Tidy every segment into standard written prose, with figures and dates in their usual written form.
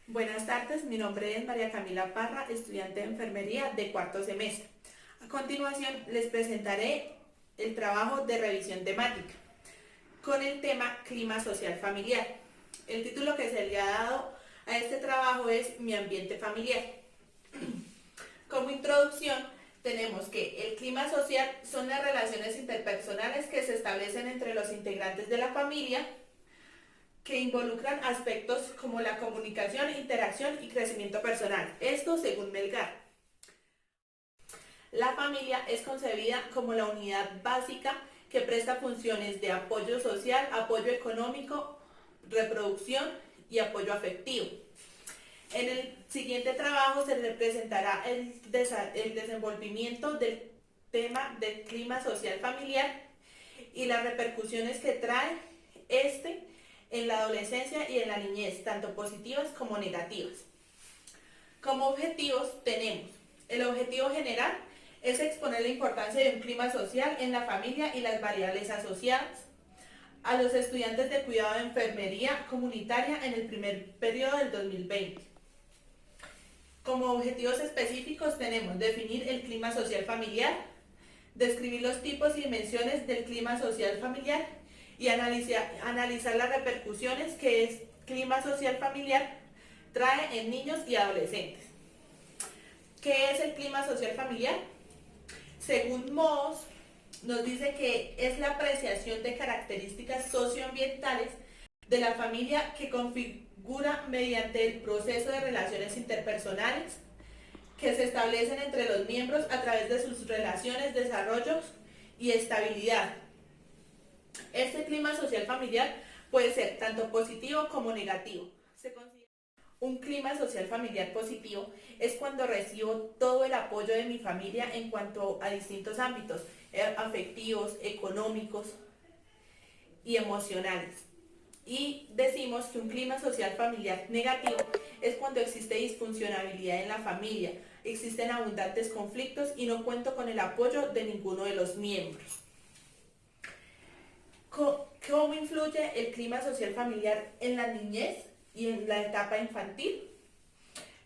Buenas tardes, mi nombre es María Camila Parra, estudiante de enfermería de cuarto semestre. A continuación les presentaré el trabajo de revisión temática con el tema clima social familiar. El título que se le ha dado a este trabajo es Mi ambiente familiar. Como introducción tenemos que el clima social son las relaciones interpersonales que se establecen entre los integrantes de la familia, que involucran aspectos como la comunicación, interacción y crecimiento personal. Esto según Melgar. La familia es concebida como la unidad básica que presta funciones de apoyo social, apoyo económico, reproducción y apoyo afectivo. En el siguiente trabajo se representará el desenvolvimiento del tema del clima social familiar y las repercusiones que trae este en la adolescencia y en la niñez, tanto positivas como negativas. Como objetivos tenemos el objetivo general es exponer la importancia de un clima social en la familia y las variables asociadas. A los estudiantes de cuidado de enfermería comunitaria en el primer periodo del 2020. Como objetivos específicos tenemos definir el clima social familiar, describir los tipos y dimensiones del clima social familiar y analizar las repercusiones que el clima social familiar trae en niños y adolescentes. ¿Qué es el clima social familiar? Según Moos, nos dice que es la apreciación de características socioambientales de la familia que configura mediante el proceso de relaciones interpersonales que se establecen entre los miembros a través de sus relaciones, desarrollos y estabilidad. Este clima social familiar puede ser tanto positivo como negativo. Se considera un clima social familiar positivo es cuando recibo todo el apoyo de mi familia en cuanto a distintos ámbitos, afectivos, económicos y emocionales. Y decimos que un clima social familiar negativo es cuando existe disfuncionalidad en la familia, existen abundantes conflictos y no cuento con el apoyo de ninguno de los miembros. ¿Cómo influye el clima social familiar en la niñez y en la etapa infantil?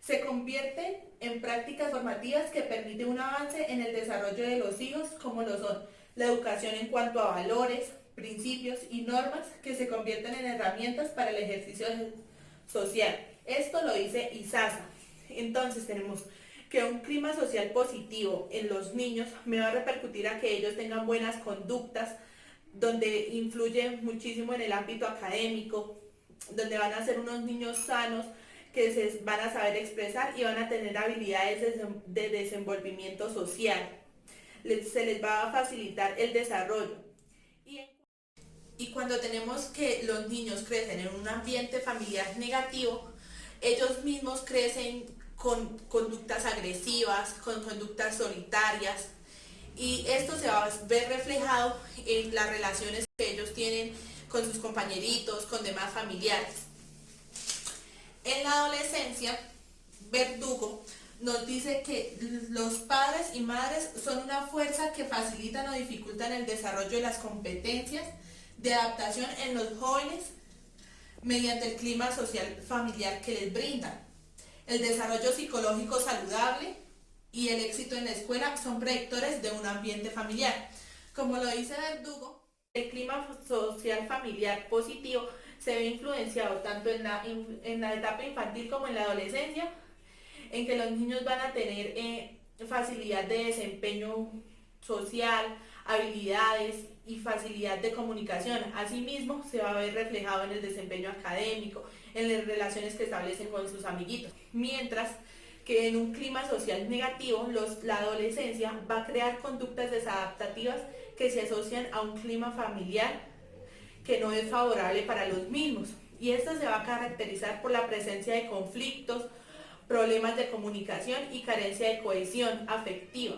Se convierte en prácticas formativas que permiten un avance en el desarrollo de los hijos, como lo son la educación en cuanto a valores, principios y normas que se convierten en herramientas para el ejercicio social. Esto lo dice ISASA. Entonces tenemos que un clima social positivo en los niños me va a repercutir a que ellos tengan buenas conductas, donde influye muchísimo en el ámbito académico, donde van a ser unos niños sanos que se van a saber expresar y van a tener habilidades de desenvolvimiento social. Se les va a facilitar el desarrollo. Y cuando tenemos que los niños crecen en un ambiente familiar negativo, ellos mismos crecen con conductas agresivas, con conductas solitarias, y esto se va a ver reflejado en las relaciones que ellos tienen con sus compañeritos, con demás familiares. En la adolescencia, Verdugo nos dice que los padres y madres son una fuerza que facilitan o dificultan el desarrollo de las competencias de adaptación en los jóvenes mediante el clima social familiar que les brindan. El desarrollo psicológico saludable y el éxito en la escuela son predictores de un ambiente familiar. Como lo dice Verdugo, el clima social familiar positivo se ve influenciado tanto en la etapa infantil como en la adolescencia, en que los niños van a tener facilidad de desempeño social, habilidades y facilidad de comunicación. Asimismo, se va a ver reflejado en el desempeño académico, en las relaciones que establecen con sus amiguitos. Mientras que en un clima social negativo, la adolescencia va a crear conductas desadaptativas que se asocian a un clima familiar que no es favorable para los mismos. Y esto se va a caracterizar por la presencia de conflictos, problemas de comunicación y carencia de cohesión afectiva.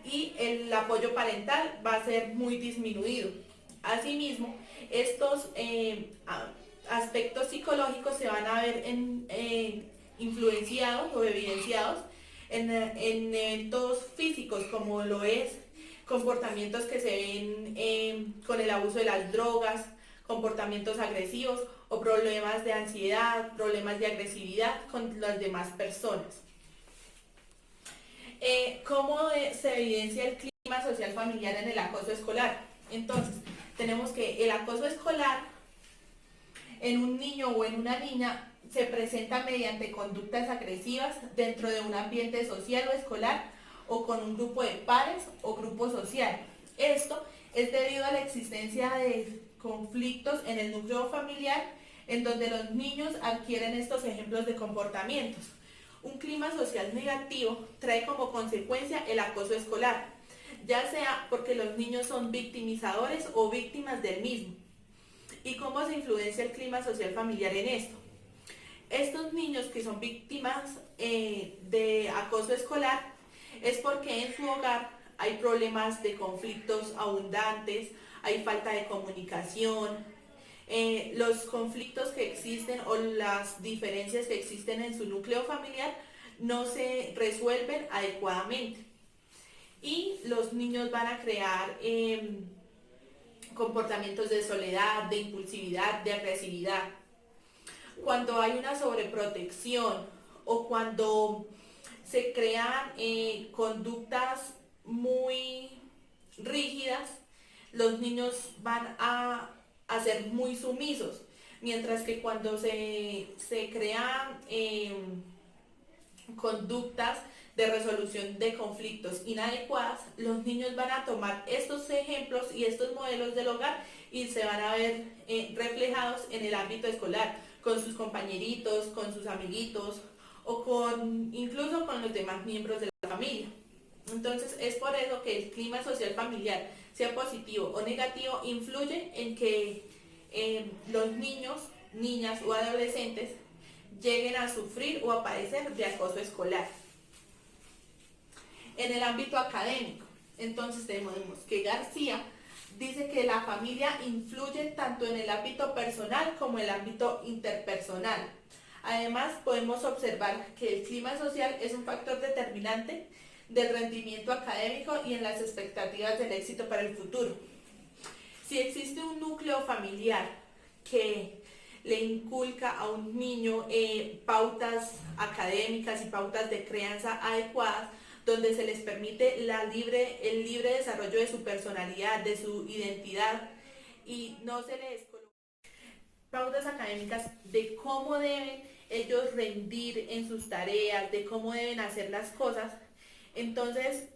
Y el apoyo parental va a ser muy disminuido. Asimismo, estos aspectos psicológicos se van a ver influenciados o evidenciados en eventos físicos, como lo es comportamientos que se ven con el abuso de las drogas, comportamientos agresivos o problemas de ansiedad, problemas de agresividad con las demás personas. ¿Cómo se evidencia el clima social familiar en el acoso escolar? Entonces, tenemos que el acoso escolar en un niño o en una niña se presenta mediante conductas agresivas dentro de un ambiente social o escolar o con un grupo de pares o grupo social. Esto es debido a la existencia de conflictos en el núcleo familiar en donde los niños adquieren estos ejemplos de comportamientos. Un clima social negativo trae como consecuencia el acoso escolar, ya sea porque los niños son victimizadores o víctimas del mismo. ¿Y cómo se influencia el clima social familiar en esto? Estos niños que son víctimas de acoso escolar es porque en su hogar hay problemas de conflictos abundantes, hay falta de comunicación, los conflictos que existen o las diferencias que existen en su núcleo familiar no se resuelven adecuadamente y los niños van a crear comportamientos de soledad, de impulsividad, de agresividad. Cuando hay una sobreprotección o cuando se crean conductas muy rígidas, los niños van a ser muy sumisos, mientras que cuando se crean conductas de resolución de conflictos inadecuadas, los niños van a tomar estos ejemplos y estos modelos del hogar y se van a ver reflejados en el ámbito escolar, con sus compañeritos, con sus amiguitos o incluso con los demás miembros de la familia. Entonces es por eso que el clima social familiar, sea positivo o negativo, influye en que los niños, niñas o adolescentes lleguen a sufrir o a padecer de acoso escolar. En el ámbito académico, entonces tenemos que García dice que la familia influye tanto en el ámbito personal como en el ámbito interpersonal. Además, podemos observar que el clima social es un factor determinante del rendimiento académico y en las expectativas del éxito para el futuro. Si existe un núcleo familiar que le inculca a un niño pautas académicas y pautas de crianza adecuadas, donde se les permite el libre desarrollo de su personalidad, de su identidad, y no se les coloca pautas académicas de cómo deben ellos rendir en sus tareas, de cómo deben hacer las cosas, entonces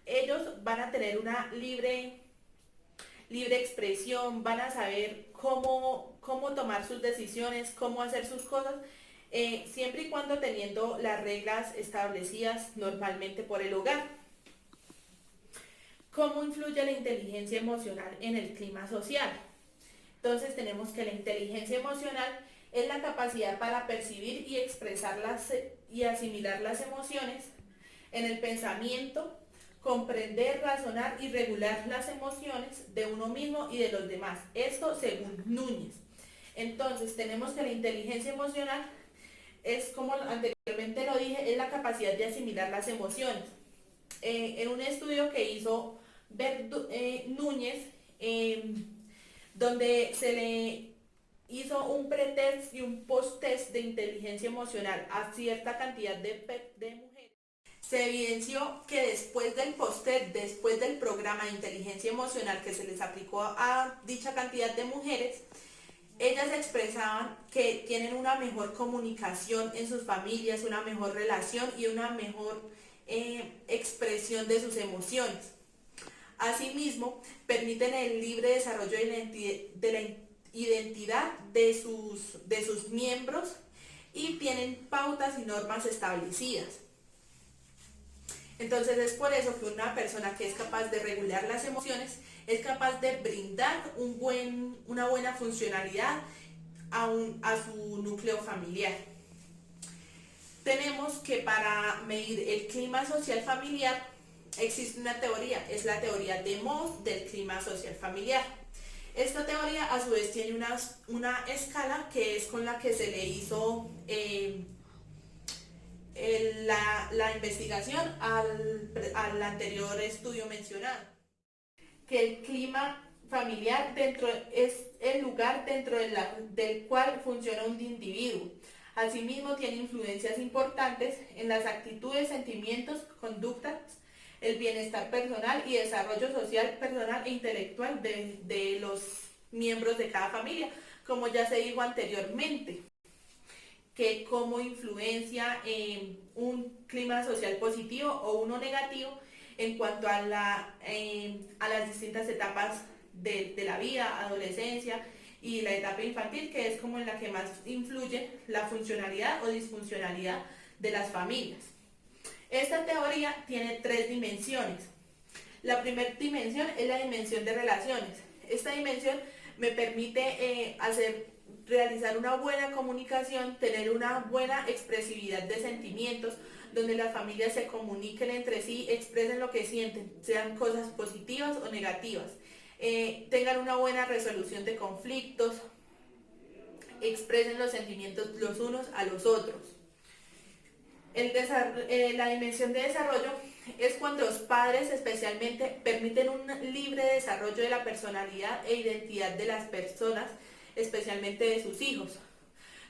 ellos van a tener una libre expresión, van a saber cómo tomar sus decisiones, cómo hacer sus cosas, siempre y cuando teniendo las reglas establecidas normalmente por el hogar. ¿Cómo influye la inteligencia emocional en el clima social? Entonces tenemos que la inteligencia emocional es la capacidad para percibir y expresar y asimilar las emociones en el pensamiento, comprender, razonar y regular las emociones de uno mismo y de los demás. Esto según Núñez. Entonces tenemos que la inteligencia emocional es, como anteriormente lo dije, es la capacidad de asimilar las emociones. En un estudio que hizo Núñez, donde se le hizo un pretest y un post-test de inteligencia emocional a cierta cantidad de mujeres, se evidenció que después del post-test, después del programa de inteligencia emocional que se les aplicó a dicha cantidad de mujeres, ellas expresaban que tienen una mejor comunicación en sus familias, una mejor relación y una mejor expresión de sus emociones. Asimismo, permiten el libre desarrollo de la identidad de sus miembros y tienen pautas y normas establecidas. Entonces es por eso que una persona que es capaz de regular las emociones es capaz de brindar una buena funcionalidad a su núcleo familiar. Tenemos que para medir el clima social familiar existe una teoría, es la teoría de Mohs del clima social familiar. Esta teoría a su vez tiene una escala que es con la que se le hizo la investigación al anterior estudio mencionado, que el clima familiar es el lugar del cual funciona un individuo. Asimismo, tiene influencias importantes en las actitudes, sentimientos, conductas, el bienestar personal y desarrollo social, personal e intelectual de los miembros de cada familia, como ya se dijo anteriormente, que cómo influencia un clima social positivo o uno negativo en cuanto a las distintas etapas de la vida, adolescencia y la etapa infantil, que es como en la que más influye la funcionalidad o disfuncionalidad de las familias. Esta teoría tiene 3 dimensiones. La primera dimensión es la dimensión de relaciones. Esta dimensión me permite realizar una buena comunicación, tener una buena expresividad de sentimientos, donde las familias se comuniquen entre sí, expresen lo que sienten, sean cosas positivas o negativas, tengan una buena resolución de conflictos, expresen los sentimientos los unos a los otros. La dimensión de desarrollo es cuando los padres especialmente permiten un libre desarrollo de la personalidad e identidad de las personas, especialmente de sus hijos,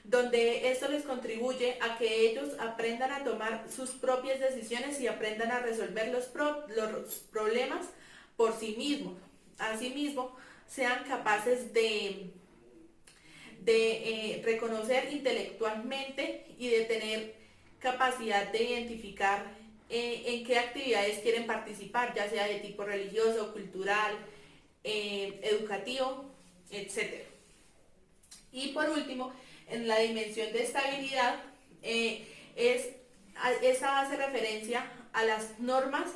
donde esto les contribuye a que ellos aprendan a tomar sus propias decisiones y aprendan a resolver los problemas por sí mismos. Asimismo, sean capaces de reconocer intelectualmente y de tener capacidad de identificar en qué actividades quieren participar, ya sea de tipo religioso, cultural, educativo, etc. Y por último, en la dimensión de estabilidad, esta hace referencia a las normas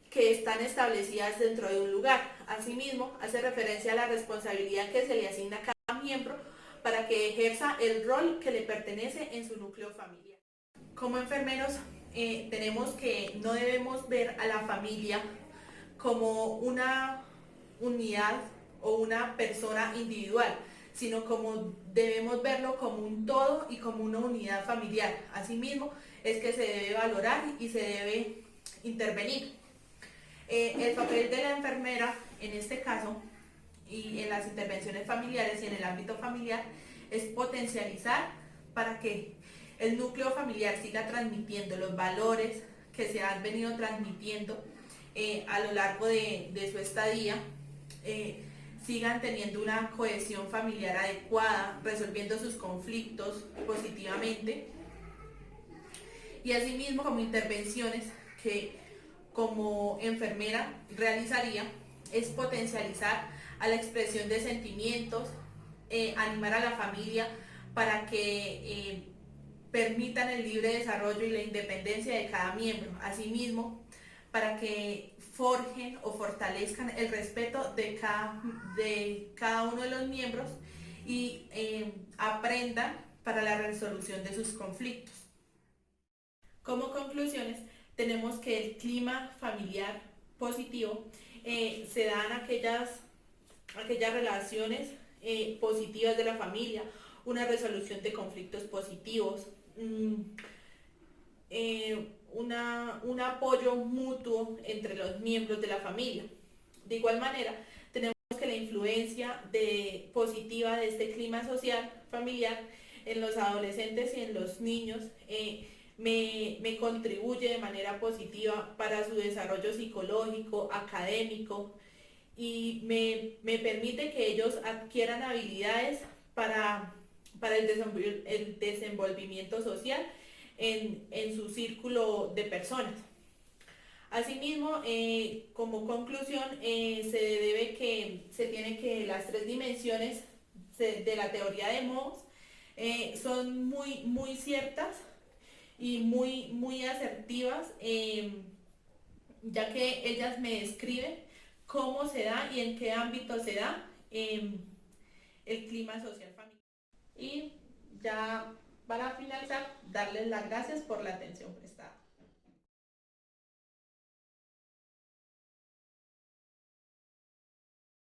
que están establecidas dentro de un lugar. Asimismo, hace referencia a la responsabilidad que se le asigna a cada miembro para que ejerza el rol que le pertenece en su núcleo familiar. Como enfermeros, tenemos que no debemos ver a la familia como una unidad o una persona individual, sino como debemos verlo como un todo y como una unidad familiar. Asimismo, es que se debe valorar y se debe intervenir. El papel de la enfermera, en este caso, y en las intervenciones familiares y en el ámbito familiar, es potencializar para que el núcleo familiar siga transmitiendo los valores que se han venido transmitiendo a lo largo de su estadía, sigan teniendo una cohesión familiar adecuada, resolviendo sus conflictos positivamente, y asimismo como intervenciones que como enfermera realizaría es potencializar a la expresión de sentimientos, animar a la familia para que permitan el libre desarrollo y la independencia de cada miembro. Asimismo, para que forjen o fortalezcan el respeto de cada uno de los miembros y aprendan para la resolución de sus conflictos. Como conclusiones, tenemos que el clima familiar positivo se dan aquellas relaciones positivas de la familia, una resolución de conflictos positivos, un apoyo mutuo entre los miembros de la familia. De igual manera, tenemos que la influencia positiva de este clima social familiar en los adolescentes y en los niños me contribuye de manera positiva para su desarrollo psicológico, académico, y me permite que ellos adquieran habilidades para el desenvolvimiento social en su círculo de personas. Asimismo, como conclusión, se tiene que las 3 dimensiones de la teoría de Mohs son muy ciertas y muy asertivas, ya que ellas me describen cómo se da y en qué ámbito se da el clima social familiar. Y ya para finalizar, darles las gracias por la atención prestada.